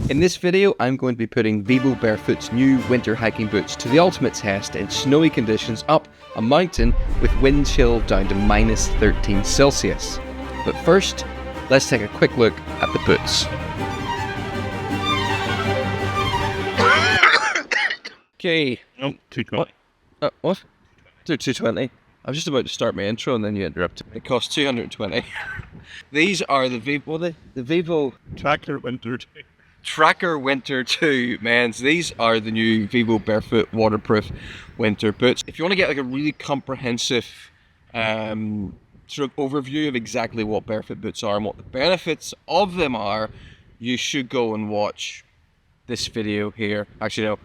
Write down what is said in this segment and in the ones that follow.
In this video, I'm going to be putting Vivobarefoot's new winter hiking boots to the ultimate test in snowy conditions up a mountain with wind chill down to -13 Celsius. But first, let's take a quick look at the boots. Okay. Oh, 220. What? 220. I was just about to start my intro and then you interrupted me. It costs 220. These are the Vivo Tracker Winter 2. Tracker Winter 2, man. These are the new Vivobarefoot waterproof winter boots. If you want to get like a really comprehensive sort of overview of exactly what barefoot boots are and what the benefits of them are, you should go and watch this video here. Actually, no.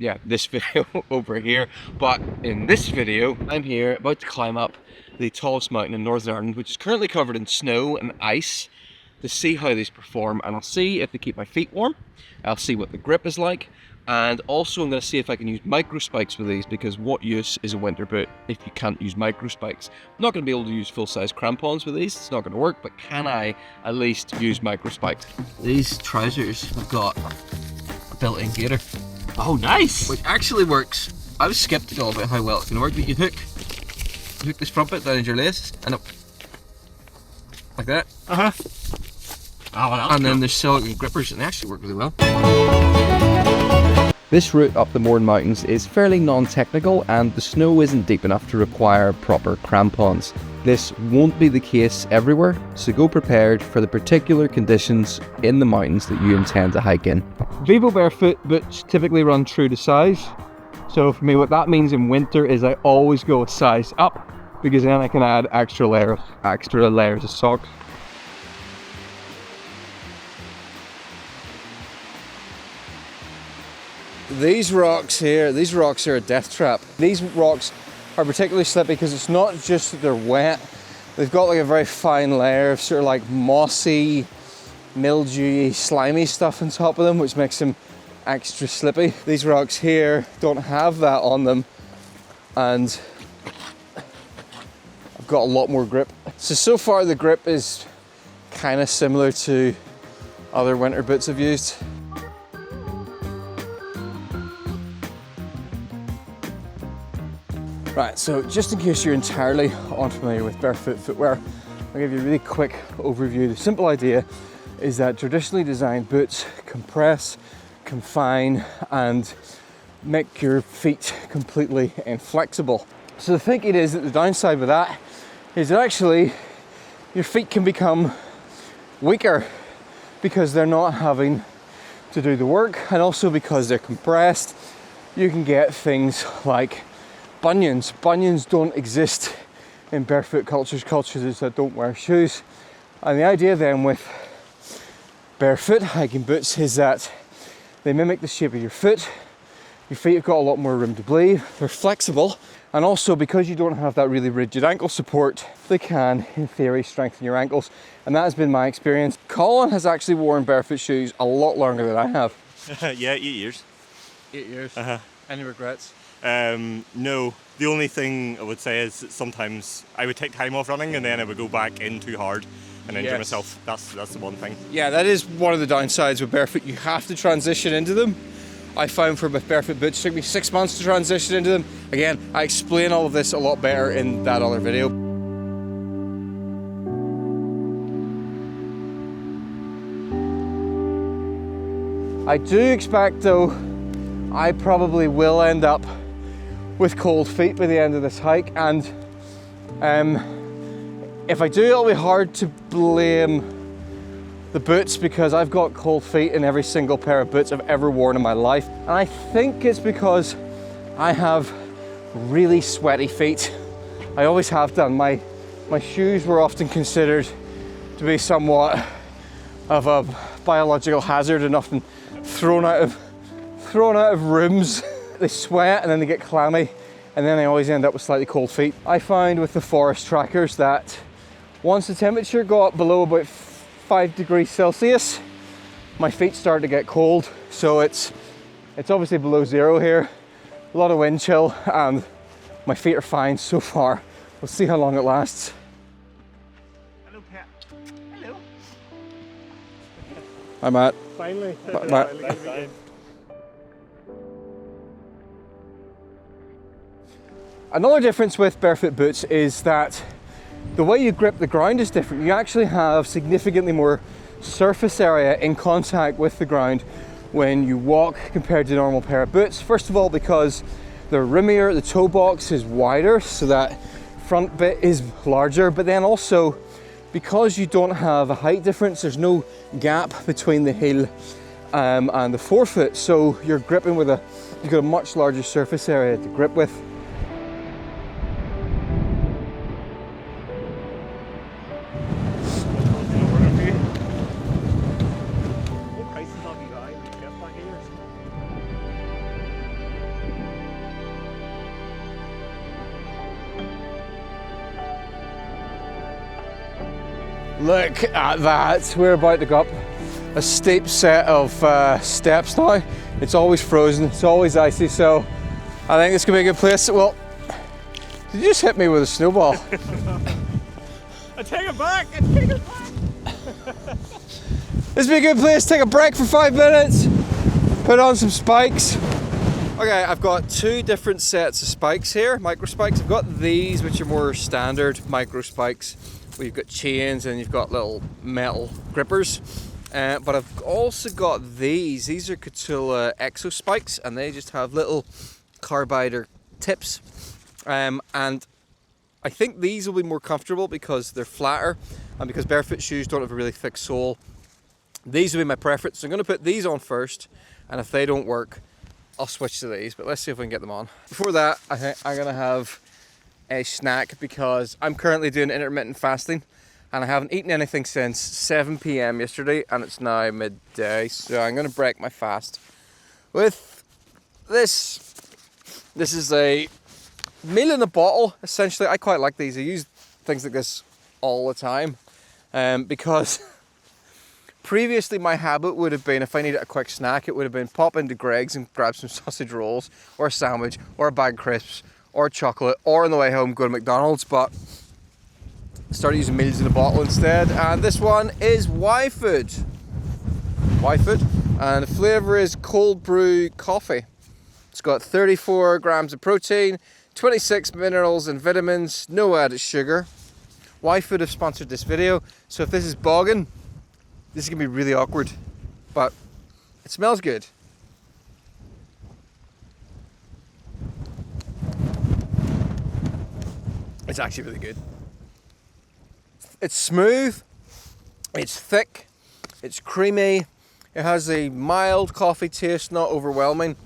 Yeah, this video over here. But in this video, I'm here about to climb up the tallest mountain in Northern Ireland, which is currently covered in snow and ice, to see how these perform, and I'll see if they keep my feet warm. I'll see what the grip is like, and also I'm going to see if I can use Microspikes with these, because what use is a winter boot if you can't use Microspikes? I'm not going to be able to use full-size crampons with these, it's not going to work, but can I at least use Microspikes? These trousers have got a built-in gaiter. Oh, nice! Which actually works. I was skeptical about how well it's going to work, but you hook this front bit down into your lace and up like that. Uh-huh. Oh, well, and then there's silicone grippers and they actually work really well. This route up the Mourne Mountains is fairly non-technical and the snow isn't deep enough to require proper crampons. This won't be the case everywhere, so go prepared for the particular conditions in the mountains that you intend to hike in. Vivobarefoot boots typically run true to size, so for me what that means in winter is I always go a size up, because then I can add extra layers of socks. These rocks here, these rocks are a death trap. These rocks are particularly slippy because it's not just that they're wet, they've got like a very fine layer of sort of like mossy, mildewy, slimy stuff on top of them, which makes them extra slippy. These rocks here don't have that on them, and I've got a lot more grip. So far the grip is kind of similar to other winter boots I've used. Right, so just in case you're entirely unfamiliar with barefoot footwear, I'll give you a really quick overview. The simple idea is that traditionally designed boots compress, confine, and make your feet completely inflexible. So the thinking is that the downside with that is that actually your feet can become weaker because they're not having to do the work, and also because they're compressed, you can get things like bunions. Bunions don't exist in barefoot cultures that don't wear shoes. And the idea then with barefoot hiking boots is that they mimic the shape of your foot. Your feet have got a lot more room to breathe. They're flexible. And also because you don't have that really rigid ankle support, they can, in theory, strengthen your ankles. And that has been my experience. Colin has actually worn barefoot shoes a lot longer than I have. Yeah, 8 years. 8 years? Uh-huh. Any regrets? No. The only thing I would say is that sometimes I would take time off running and then I would go back in too hard and injure myself. That's the one thing. Yeah, that is one of the downsides with barefoot. You have to transition into them. I found for barefoot boots, it took me 6 months to transition into them. Again, I explain all of this a lot better in that other video. I do expect though, I probably will end up with cold feet by the end of this hike, and if I do, it'll be hard to blame the boots because I've got cold feet in every single pair of boots I've ever worn in my life, and I think it's because I have really sweaty feet. I always have done. My shoes were often considered to be somewhat of a biological hazard and often thrown out of rooms. They sweat and then they get clammy, and then I always end up with slightly cold feet. I found with the forest trackers that once the temperature got below about 5 degrees Celsius, my feet started to get cold. So it's obviously below zero here, a lot of wind chill, and my feet are fine so far. We'll see how long it lasts. Hello, Pat. Hello. Hi, Matt. Finally. Matt. Another difference with barefoot boots is that the way you grip the ground is different. You actually have significantly more surface area in contact with the ground when you walk compared to a normal pair of boots. First of all, because the roomier, the toe box is wider, so that front bit is larger, but then also because you don't have a height difference, there's no gap between the heel and the forefoot, so you're gripping with you've got a much larger surface area to grip with. Look at that, we're about to go up a steep set of steps now. It's always frozen, it's always icy, so I think this could be a good place. Well, did you just hit me with a snowball? I take it back, I take it back. This would be a good place, take a break for 5 minutes, put on some spikes. Okay, I've got two different sets of spikes here, Microspikes. I've got these, which are more standard Microspikes. We've got chains and you've got little metal grippers. But I've also got these. These are Cutula Exo Spikes, and they just have little carbider tips. And I think these will be more comfortable because they're flatter and because barefoot shoes don't have a really thick sole. These will be my preference. So I'm going to put these on first, and if they don't work, I'll switch to these. But let's see if we can get them on. Before that, I think I'm going to have a snack because I'm currently doing intermittent fasting and I haven't eaten anything since 7 p.m. yesterday, and it's now midday, so I'm going to break my fast with this. This is a meal in a bottle, essentially. I quite like these. I use things like this all the time because previously my habit would have been, if I needed a quick snack, it would have been pop into Greg's and grab some sausage rolls or a sandwich or a bag of crisps or chocolate, or on the way home go to McDonald's, but I started using meals in a bottle instead, and this one is Y-Food, and the flavour is cold brew coffee. It's got 34 grams of protein, 26 minerals and vitamins, no added sugar. Y-Food have sponsored this video, so if this is bogging, this is going to be really awkward, but it smells good. It's actually really good. It's smooth, it's thick, it's creamy, it has a mild coffee taste, not overwhelming.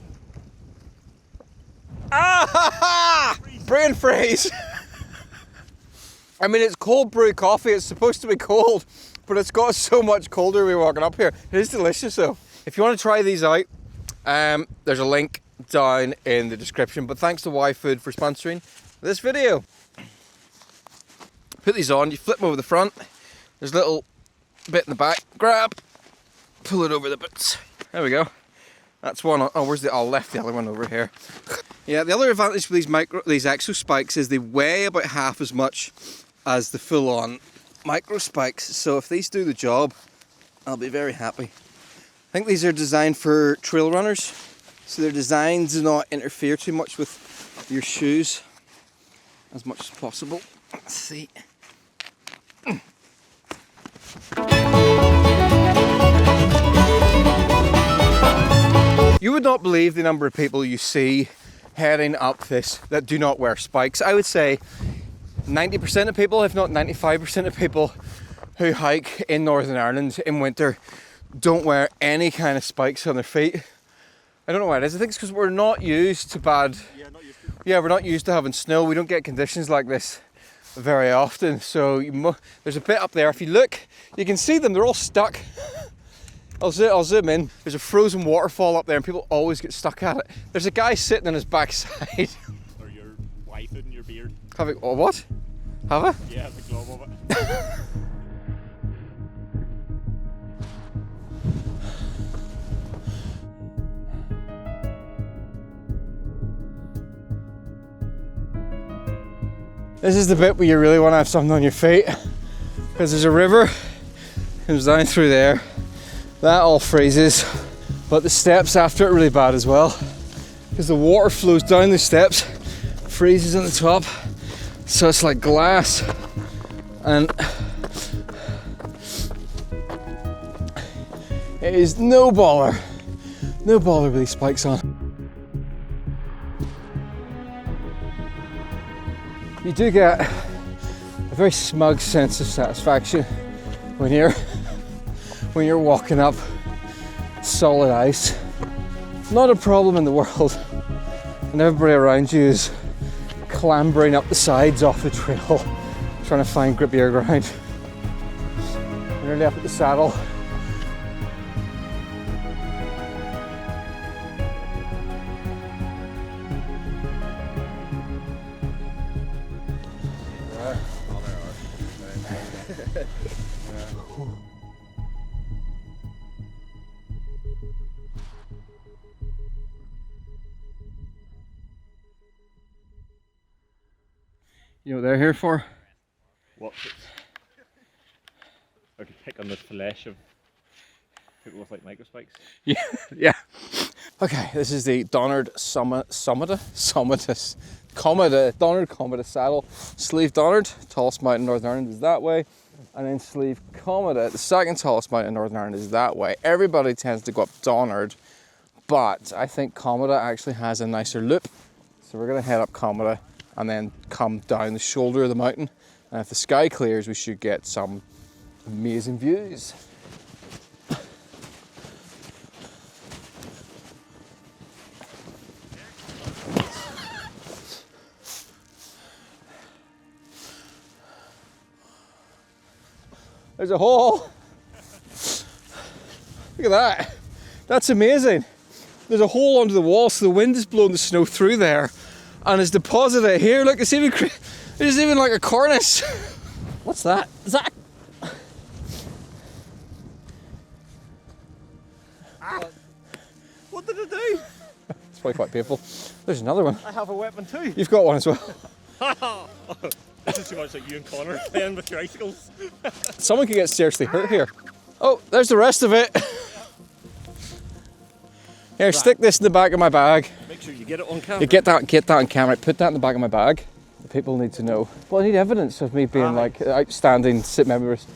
Ah! Brain freeze! I mean, it's cold brew coffee, it's supposed to be cold, but it's got so much colder when we're walking up here. It is delicious though. If you want to try these out, there's a link down in the description, but thanks to Y-Food for sponsoring this video. Put these on, you flip them over the front, there's a little bit in the back, grab, pull it over the boots. There we go. That's one. Oh, where's I'll left the other one over here. Yeah, the other advantage with these Exo Spikes is they weigh about half as much as the full-on Micro Spikes. So if these do the job, I'll be very happy. I think these are designed for trail runners, so they're designed to not interfere too much with your shoes as much as possible. Let's see. You would not believe the number of people you see heading up this that do not wear spikes. I would say 90% of people, if not 95% of people who hike in Northern Ireland in winter don't wear any kind of spikes on their feet. I don't know why it is. I think it's because we're not used to bad... Yeah, we're not used to having snow. We don't get conditions like this very often. So there's a bit up there. If you look, you can see them. They're all stuck. I'll zoom in. There's a frozen waterfall up there and people always get stuck at it. There's a guy sitting on his backside. Or your wife in your beard. Oh, what? Have I? Yeah, the glove of it. This is the bit where you really want to have something on your feet. because there's a river, comes down through there. That all freezes, but the steps after it are really bad as well, because the water flows down the steps, freezes on the top, so it's like glass, and it is no bother with these spikes on. You do get a very smug sense of satisfaction when you're walking up solid ice. Not a problem in the world, and everybody around you is clambering up the sides off the trail, trying to find grippier ground. Nearly up at the saddle. You know what they're here for? What? I could pick on the flesh of people with like microspikes. Yeah. Okay, this is the Donard Donard Commodus saddle. Sleeve Donard, tallest mountain in Northern Ireland is that way. And then Sleeve Commodus, the second tallest mountain in Northern Ireland is that way. Everybody tends to go up Donard, but I think Commodus actually has a nicer loop. So we're gonna head up Commodus and then come down the shoulder of the mountain. And if the sky clears, we should get some amazing views. There's a hole. Look at that. That's amazing. There's a hole under the wall, so the wind is blowing the snow through there and it's deposited here. Look, it's even like a cornice. What's that? Is that? What did it do? It's probably quite painful. There's another one. I have a weapon too. You've got one as well. This is too much like you and Connor playing with your icicles. Someone could get seriously hurt here. Oh, there's the rest of it. Here, stick this in the back of my bag. Make sure you get it on camera. You get that on camera. Put that in the back of my bag. The people need to know. Well, I need evidence of me being like outstanding sit members.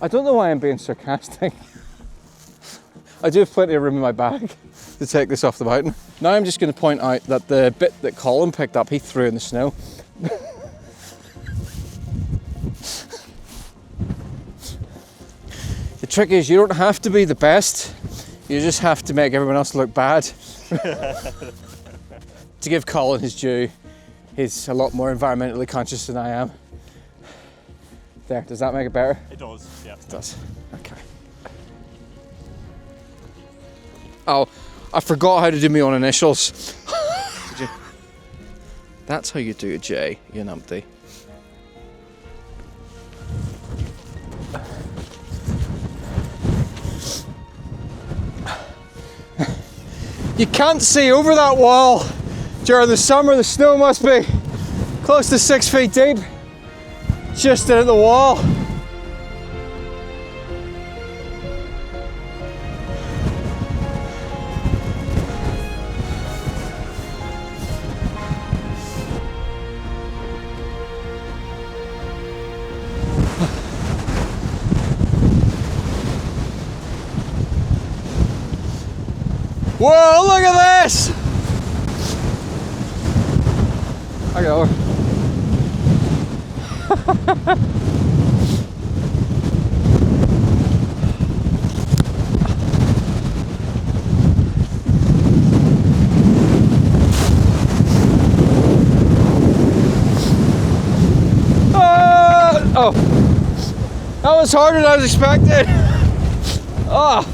I don't know why I'm being sarcastic. I do have plenty of room in my bag to take this off the mountain. Now I'm just going to point out that the bit that Colin picked up, he threw in the snow. The trick is you don't have to be the best, you just have to make everyone else look bad. To give Colin his due, he's a lot more environmentally conscious than I am. There, does that make it better? It does, yeah. It does, okay. Oh, I forgot how to do my own initials. Did you? That's how you do a J, you numpty. You can't see over that wall. During the summer, the snow must be close to 6 feet deep. Just in at the wall. Whoa, look at this! I got over. Oh, that was harder than I was expecting. Oh.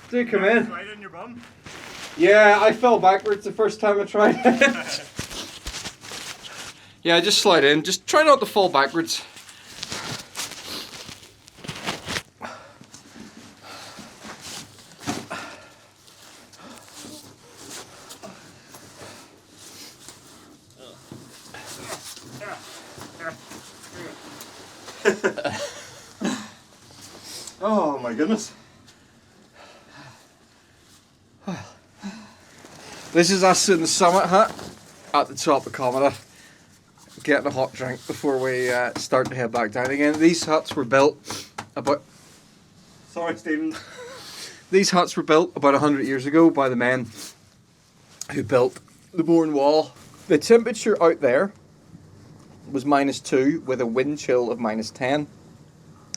Do come in. Right in your bum. Yeah, I fell backwards the first time I tried it. Yeah, just slide in. Just try not to fall backwards. Oh my goodness. This is us in the summit hut at the top of Commodore, getting a hot drink before we start to head back down again. These huts were built about... Sorry, Stephen. These huts were built about 100 years ago by the men who built the Bourne Wall. The temperature out there was -2 with a wind chill of -10.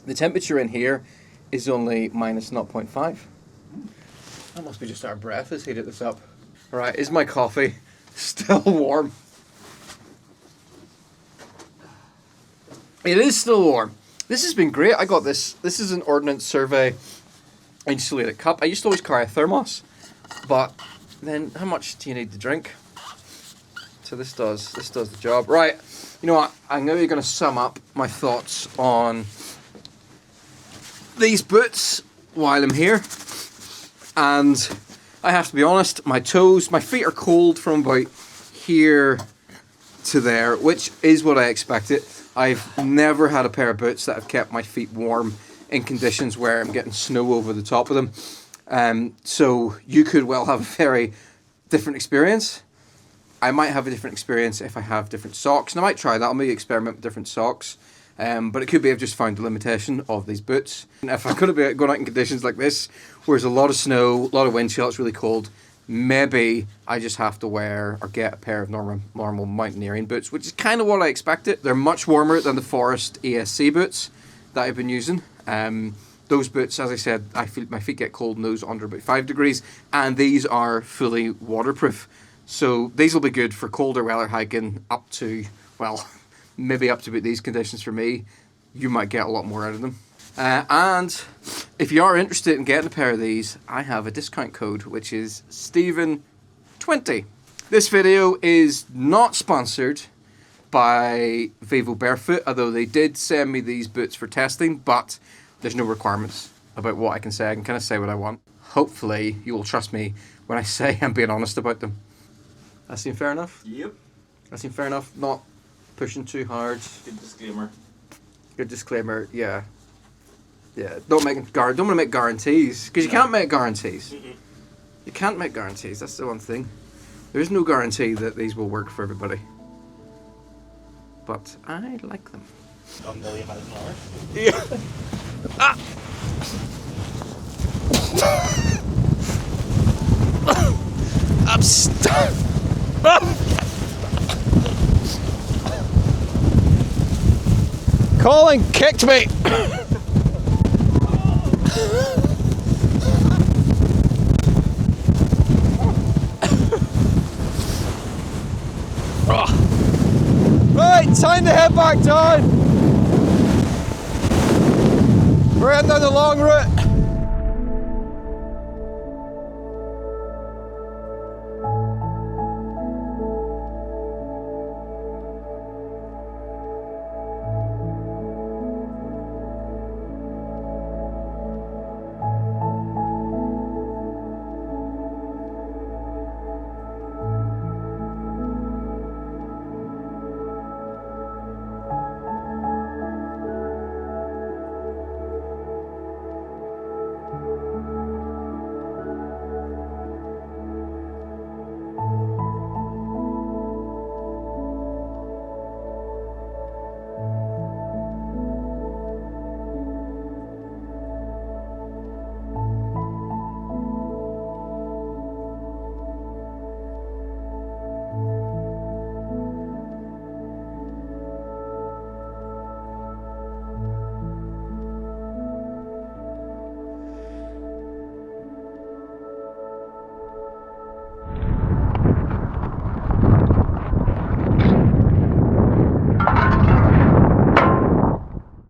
The temperature in here is only -0.5. That must be just our breath has heated this up. Alright, is my coffee still warm? It is still warm. This has been great. I got this. This is an Ordnance Survey insulated cup. I used to always carry a thermos, but then how much do you need to drink? So this does the job. Right, you know what? I'm now going to sum up my thoughts on these boots while I'm here. And I have to be honest, my feet are cold from about here to there, which is what I expected. I've never had a pair of boots that have kept my feet warm in conditions where I'm getting snow over the top of them. So you could well have a very different experience. I might have a different experience if I have different socks, and I might try that. I'll maybe experiment with different socks. But it could be I've just found the limitation of these boots. And if I could have been going out in conditions like this, where there's a lot of snow, a lot of wind chill, it's really cold, maybe I just have to wear or get a pair of normal mountaineering boots, which is kind of what I expected. They're much warmer than the Forest ESC boots that I've been using. Those boots, as I said, I feel my feet get cold in those under about 5 degrees, and these are fully waterproof. So these will be good for colder weather hiking up to, well, maybe up to about these conditions for me. You might get a lot more out of them. And if you are interested in getting a pair of these, I have a discount code, which is Stephen20. This video is not sponsored by Vivobarefoot, although they did send me these boots for testing, but there's no requirements about what I can say. I can kind of say what I want. Hopefully you will trust me when I say I'm being honest about them. That seem fair enough? Yep. That seem fair enough? Not pushing too hard. Good disclaimer. Good disclaimer, yeah. Yeah, don't want to make guarantees, because you can't make guarantees. You can't make guarantees, that's the one thing. There is no guarantee that these will work for everybody. But I like them. 1 million miles an hour. Yeah. Ah! I'm stuck! Colin kicked me! Right, time to head back down. We're heading down the long route.